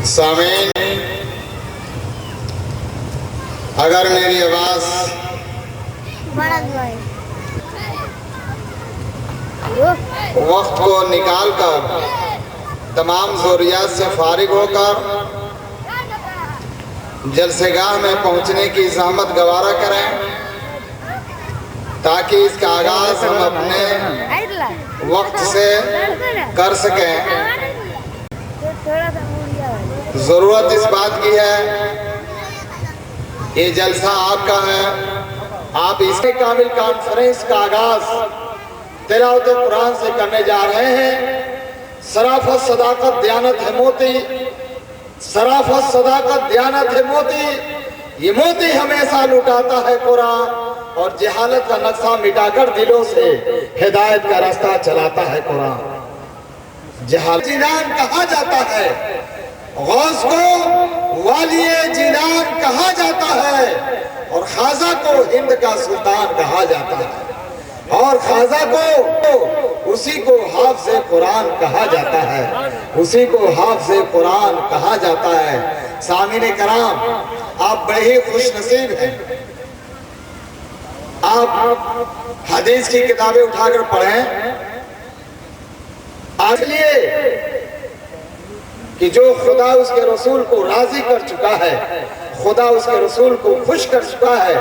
سامعین، اگر میری آواز وقت کو نکال کر تمام ضروریات سے فارغ ہو کر جلسے گاہ میں پہنچنے کی زحمت گوارا کریں تاکہ اس کا آغاز ہم اپنے وقت سے کر سکیں۔ ضرورت اس بات کی ہے، یہ جلسہ آپ کا ہے، آپ اس کے کامل کانفرنس کا آغاز تلاوت قرآن سے کرنے جا رہے ہیں۔ صرافت صداقت دیانت ہے موتی، صرافت صداقت دیانت ہے موتی، یہ موتی ہمیشہ لٹاتا ہے قرآن، اور جہالت کا نقصہ مٹا کر دلوں سے ہدایت کا راستہ چلاتا ہے قرآن۔ جہالت جنان کہا جاتا ہے، غوث کو والی جنان کہا جاتا ہے، اور خواجہ کو ہند کا سلطان کہا جاتا ہے، اور خواجہ کو اسی کو حافظ قرآن کہا جاتا ہے، اسی کو حافظ قرآن کہا جاتا ہے۔ سامعین کرام، آپ بڑے ہی خوش نصیب ہیں، آپ حدیث کی کتابیں اٹھا کر پڑھیں، اس لیے کہ جو خدا اس کے رسول کو راضی کر چکا ہے، خدا اس کے رسول کو خوش کر چکا ہے،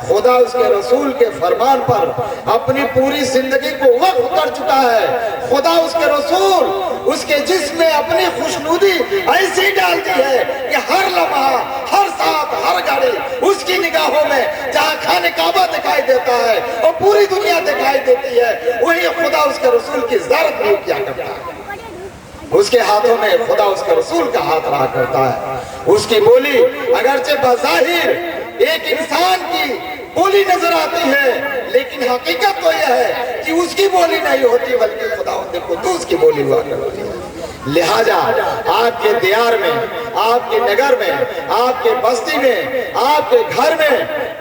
خدا اس کے رسول کے فرمان پر اپنی پوری زندگی کو وقف کر چکا ہے، خدا اس کے رسول اس کے جسم میں اپنی خوشنودی ایسی ڈالتی ہے کہ ہر لمحہ، ہر ساتھ، ہر گھڑی اس کی نگاہوں میں جہاں خانہ کعبہ دکھائی دیتا ہے اور پوری دنیا دکھائی دیتی ہے، وہی خدا اس کے رسول کی زیارت بھی کیا کرتا ہے۔ اس کے ہاتھوں میں خدا اس کے رسول کا ہاتھ رہا کرتا ہے۔ اس کی بولی اگرچہ بظاہر ایک انسان کی بولی نظر آتی ہے، لیکن حقیقت تو یہ ہے کہ اس کی بولی نہیں ہوتی بلکہ خداوند قدوس کی بولی ہوا کرتی ہے۔ لہٰذا آپ کے دیار میں، آپ کے نگر میں، آپ کے بستی میں، آپ کے گھر میں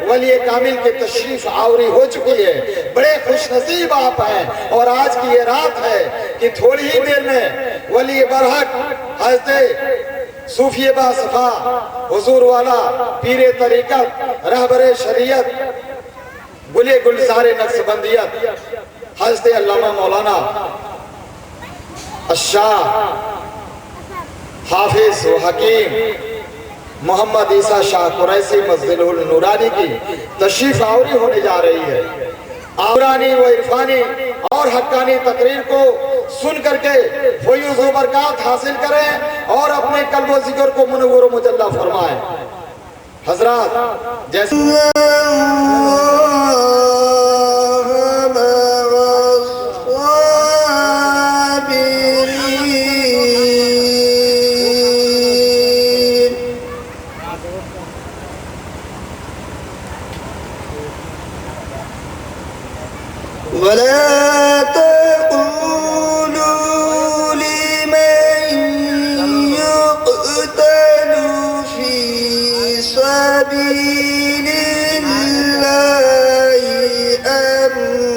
ولی کامل کی تشریف آوری ہو چکی ہے۔ بڑے خوش نصیب آپ ہیں، اور آج کی یہ رات ہے کہ تھوڑی ہی دیر میں ولی برحق حضرت صوفی با صفا حضور والا پیر طریقت رہبر شریعت گلِ گلزار نقشبندیت حضرت علامہ مولانا الشاہ حافظ و حکیم محمد عیسیٰ شاہ قریشی مسجد النورانی کی تشریف آوری ہونے جا رہی ہے۔ عورانی و عرفانی اور حقانی تقریر کو سن کر کے فیوض و برکات حاصل کریں اور اپنے قلب و ذکر کو منور و مجلہ فرمائیں۔ حضرات جیسے ولا تقولوا لمن يقتل في سبيل الله أموات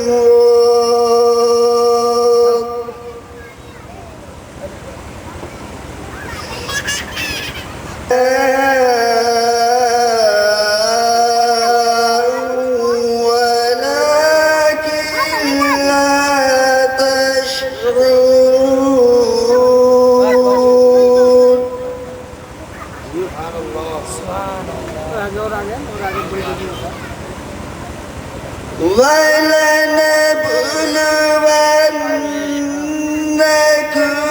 ولنبلونكم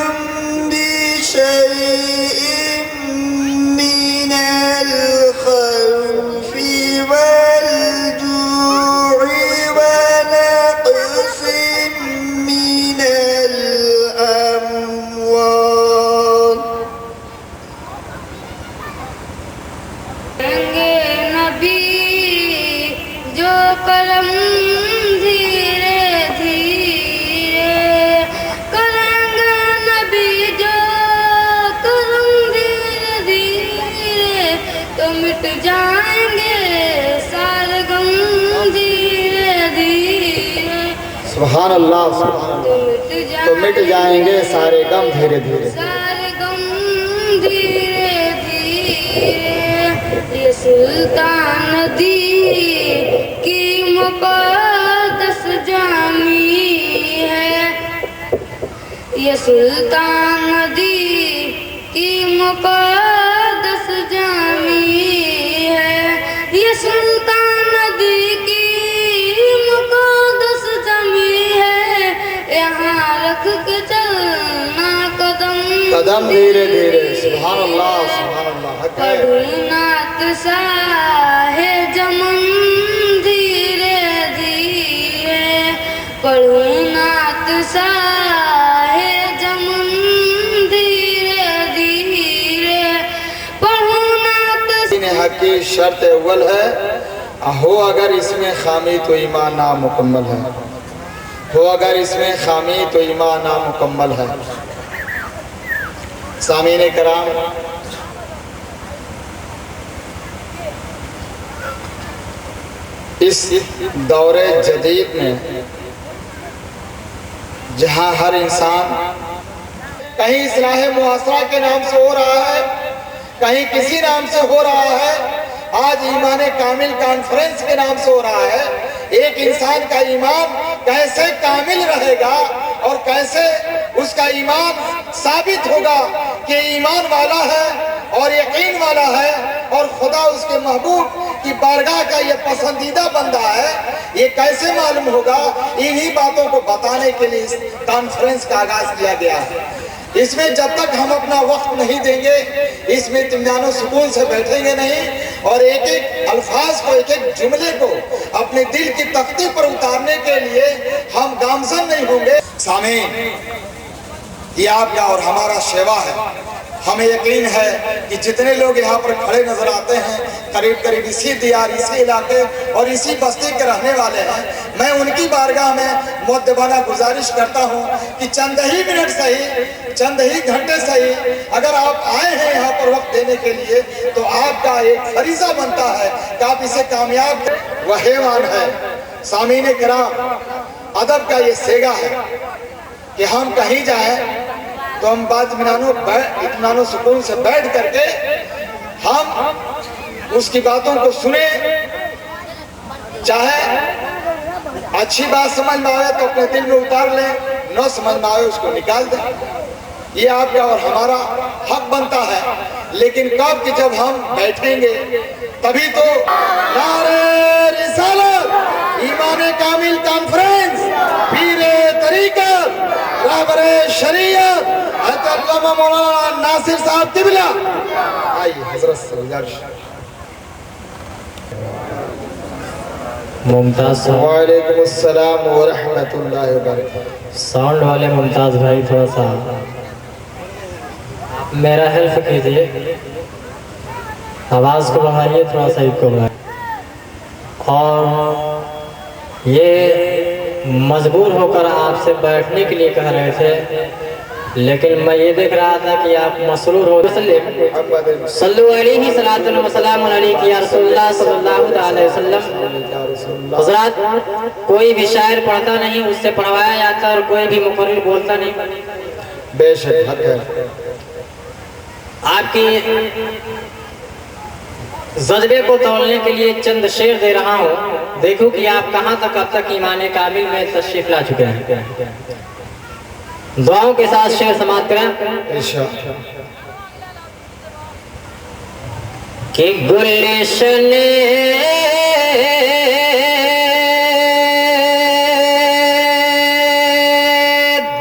بشيء من الخوف والجوع ونقص من الأموال نبی جو کرم دھیرے دھیرے مٹ جائیں گے سارے غم دھیرے دھیرے سبحان اللہ سبحان اللہ تو مٹ جائیں گے سارے غم دھیرے دھیرے سارے غم دھیرے دھیرے یہ سلطان ندی کی مقدس جامی ہے یہ سلطان ندی کی مقدس جامی ہے یہ سلطان ندی کی مقدس جامی ہے یہاں رکھ کے چلنا قدم قدم دھیرے دھیرے سبحان اللہ سبحان اللہ حق ہے پڑھنات ساہے جمن دھیرے دھیرے پڑھنات ساہے جمن دھیرے دھیرے پڑھنات دین حق کی شرط اول ہے ہو اگر اس میں خامی تو ایمان نامکمل ہے ہو اگر اس میں خامی تو ایمان نامکمل ہے سامعین کرام اس دور جدید میں جہاں ہر انسان کہیں اصلاح معاصرہ کے نام سے ہو رہا ہے کہیں کسی نام سے ہو رہا ہے آج ایمان کامل کانفرنس کے نام سے ہو رہا ہے ایک انسان کا ایمان کیسے کامل رہے گا اور کیسے اس کا ایمان ثابت ہوگا کہ ایمان والا ہے اور یقین والا ہے اور خدا اس کے محبوب کی بارگاہ کا یہ پسندیدہ بندہ ہے یہ کیسے معلوم ہوگا انہی باتوں کو بتانے کے لیے اس کانفرنس کا آغاز کیا گیا ہے اس میں جب تک ہم اپنا وقت نہیں دیں گے اس میں اطمینان و سکون سے بیٹھیں گے نہیں اور ایک ایک الفاظ کو ایک ایک جملے کو اپنے دل کی تختی پر اتارنے کے لیے ہم گامزن نہیں ہوں گے سامعین یہ آپ کا اور ہمارا شیوا ہے ہمیں یقین ہے کہ جتنے لوگ یہاں پر کھڑے نظر آتے ہیں قریب قریب اسی دیار اسی علاقے اور اسی بستی کے رہنے والے ہیں میں ان کی بارگاہ میں مؤدبانہ گزارش کرتا ہوں کہ چند ہی منٹ صحیح چند ہی گھنٹے صحیح اگر آپ آئے ہیں یہاں پر وقت دینے کے لیے تو آپ کا ایک فریضہ بنتا ہے کہ آپ اسے کامیاب وہ حیوان ہے سامعین کرام ادب کا یہ سیگا ہے کہ ہم کہیں جائیں تو ہم بعد اطمینان و سکون سے بیٹھ کر کے ہم اس کی باتوں کو سنیں چاہے اچھی بات سمجھ میں آئے تو اپنے دل میں اتار لیں نہ سمجھ میں آئے اس کو نکال دیں یہ آپ کا اور ہمارا حق بنتا ہے لیکن کب کہ جب ہم بیٹھیں گے تبھی تو نعرہ رسالت ایمان کامل کانفرنس پیر طریقت رہبر شریعت حضرت علامہ مولانا ناصر صاحب قبلہ آئیے حضرت سے گزارش ممتاز صاحب وعلیکم السلام ورحمۃ اللہ وبرکاتہ ساؤنڈ والے ممتاز بھائی تھوڑا سا میرا ہیلپ کیجیے آواز کو بڑھائیے تھوڑا سا ایک کو بڑھائیے اور یہ مجبور ہو کر آپ سے بیٹھنے کے لیے کہہ رہے تھے لیکن میں یہ دیکھ رہا تھا کہ آپ مسرور ہو صلو علیہ صلاۃ و سلام علیہ یا رسول اللہ صلی اللہ علیہ وسلم حضرات کوئی بھی شاعر پڑھتا نہیں اس سے پڑھوایا جاتا اور کوئی بھی مقرر بولتا نہیں بے شک حق ہے آپ کی جذبے کو تولنے کے لیے چند شعر دے رہا ہوں دیکھو کہ آپ کہاں تک اب تک ایمان کامل میں تشریف لا چکے ہیں دعاؤں کے ساتھ شعر سماعت کریں کہ گلشن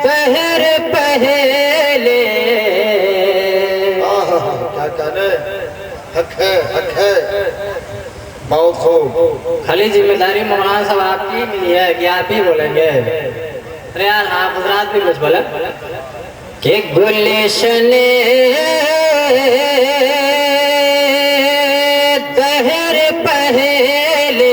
دہر پہلے کیا کہنے حق ہے بہت خوب خالی ذمہ داری مولانا صاحب آپ کی ملی ہے کہ آپ ہی بولیں گے ارے یار آپ حضرات بھی کچھ بولیں کہ گلشن دہر پہلے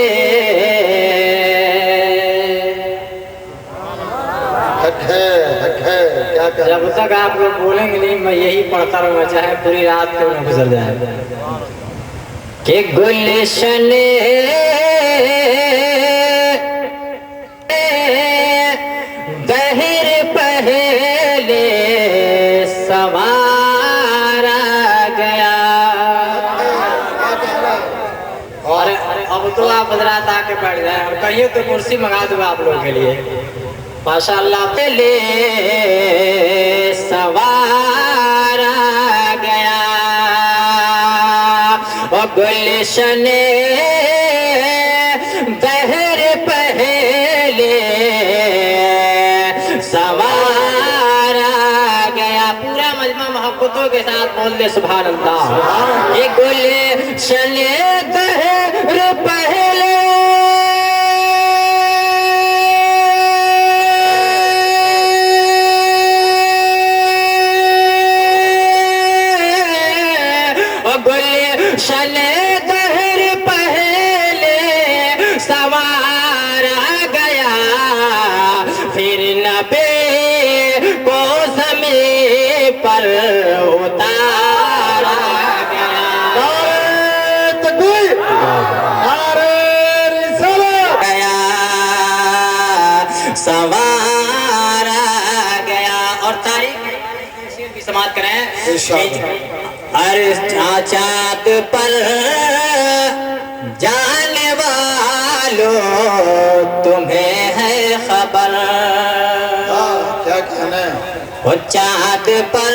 حق ہے کیا کہنے جب تک آپ لوگ بولیں گے نہیں میں یہی پڑھتا رہوں گا چاہے پوری رات کیوں نہ گزر جائے کہ گلشن دہر پہلے سوارا گیا. اور اب تو آپ حضرات آ کے بیٹھ جائیں اور کہیے تو کرسی منگا دوں آپ لوگوں کے لیے. ماشاء اللہ. پہلے سوارا گیا اور گلشن دہر پہلے سوارا گیا. پورا مجمع محبتوں کے ساتھ بول دے سبحان اللہ. یہ گلشن دہر پہلے گلشن دہر پہلے سوارا گیا. پھر نبی کو زمین پر اتارا گیا. گیا سوارا گیا. اور تاریخ کی سماعت کریں. ہر چاند پر جانے والوں تمہیں ہے خبر. کیا کہنا ہے؟ وہ چاند پر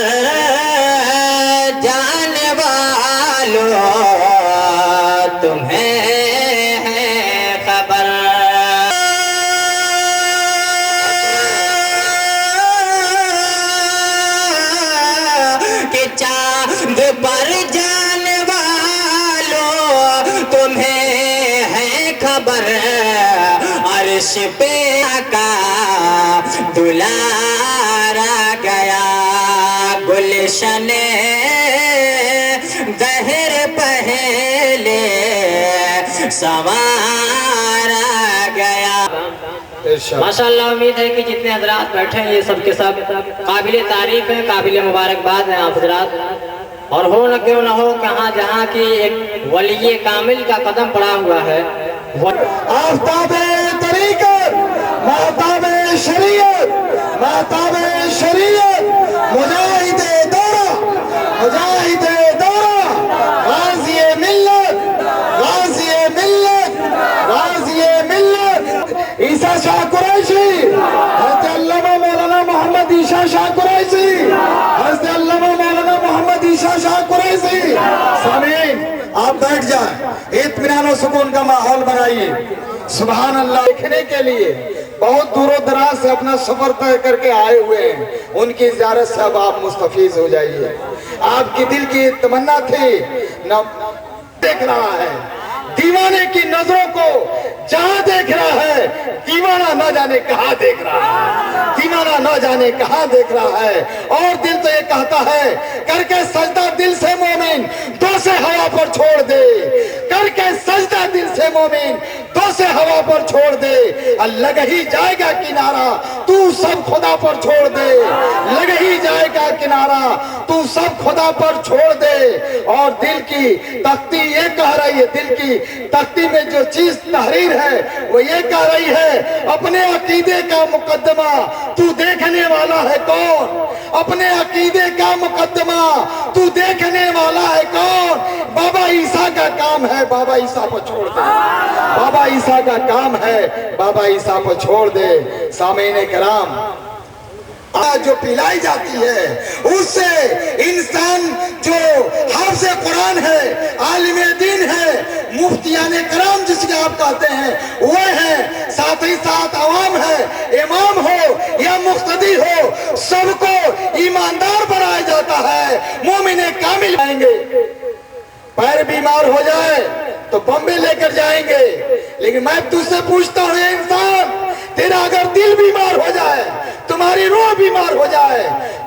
جانے والوں تمہیں ہے خبر. کہ چاند پر جانے والوں تمہیں ہے خبر. عرش پہ آقا دلارا گیا. گلشن دہر پہلے سوارا گیا. ماشاء اللہ. امید ہے کہ جتنے حضرات بیٹھے ہیں یہ سب کے سب قابل تعریف ہیں, قابل مبارکباد ہیں آپ حضرات. اور ہو نہ کیوں نہ ہو کہاں جہاں کی ایک ولی کامل کا قدم پڑا ہوا ہے. آفتاب طریقت, مہتاب شریعت, مہتاب شریعت, مجاہد دورہ, مجاہد دورہ, غازی ملت, غازی ملت, غازی ملت, عیسیٰ شاہ قریشی, حضرت علامہ مولانا محمد عیسیٰ شاہ قریشی, حضرت علامہ مولانا محمد عیسیٰ شاہ قریشی. سامعین آپ بیٹھ جائیں, اطمینان و سکون کا ماحول بنائیے. سبحان اللہ. دیکھنے کے لیے بہت دور و دراز سے اپنا سفر طے کر کے آئے ہوئے ہیں. ان کی زیارت سے اب آپ مستفیض ہو جائیے. آپ کی دل کی تمنا تھی نہ دیکھ رہا ہے. دیوانے کی نظروں کو جہاں دیکھ رہا ہے, دیوانہ نہ جانے کہاں دیکھ رہا ہے, دیوانہ نہ جانے کہاں دیکھ رہا ہے. اور دل تو یہ کہتا ہے کر کے سجدہ دل سے مومن دو سے ہوا پر چھوڑ دے, کر کے سجدہ دل سے مومن دو سے ہوا پر چھوڑ دے. لگ ہی جائے گا کنارہ تو سب خدا پر چھوڑ دے, لگ ہی جائے گا کنارہ تو سب خدا پر چھوڑ دے. اور دل کی تختی یہ کہہ رہی ہے, دل کی تختی میں جو چیز تحریر ہے وہ یہ کہہ رہی ہے اپنے عقیدے کا مقدمہ تو دیکھنے والا ہے کون, اپنے عقیدے کا مقدمہ تو دیکھنے والا ہے کون. بابا عیسیٰ کا کام ہے بابا عیسیٰ کو چھوڑ دے, بابا عیسیٰ کا کام ہے بابا عیسیٰ کو چھوڑ دے. سامعین کرام, جو پلائی جاتی ہے اس سے انسان جو حافظ قرآن ہے, عالم دین ہے, مفتیان کرام جس کے آپ کہتے ہیں وہ ہیں, ساتھ ہی ساتھ عوام ہے, امام ہو یا مقتدی ہو سب کو ایماندار بنایا جاتا ہے. مومن کامل آئیں گے, پیر بیمار ہو جائے تو بمبے لے کر جائیں گے. لیکن میں تجھ سے پوچھتا ہوں انسان, تیرا اگر دل بیمار ہو جائے, تمہاری روح بیمار ہو جائے,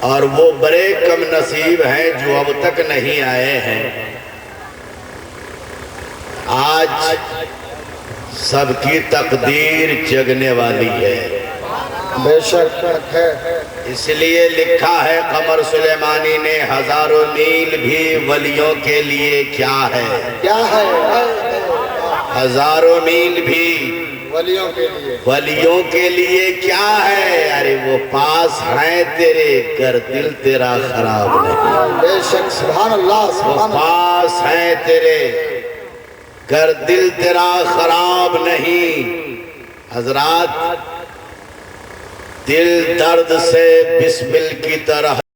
اور وہ بڑے کم نصیب ہیں جو اب تک نہیں آئے ہیں۔ آج سب کی تقدیر جگنے والی ہے، بے شک ہے۔ اس لیے لکھا ہے قمر سلیمانی نے، ہزاروں میل بھی ولیوں کے لیے کیا ہے؟ کیا ہے؟ ہزاروں میل بھی ولیوں کے لیے ولیوں کے لیے کیا ہے؟ ارے وہ پاس ہیں تیرے گر دل تیرا خراب نہیں۔ بے شک، سبحان اللہ، وہ سبحان اللہ۔ پاس ہیں تیرے گر دل تیرا خراب نہیں۔ حضرات، دل درد سے بسمل کی طرح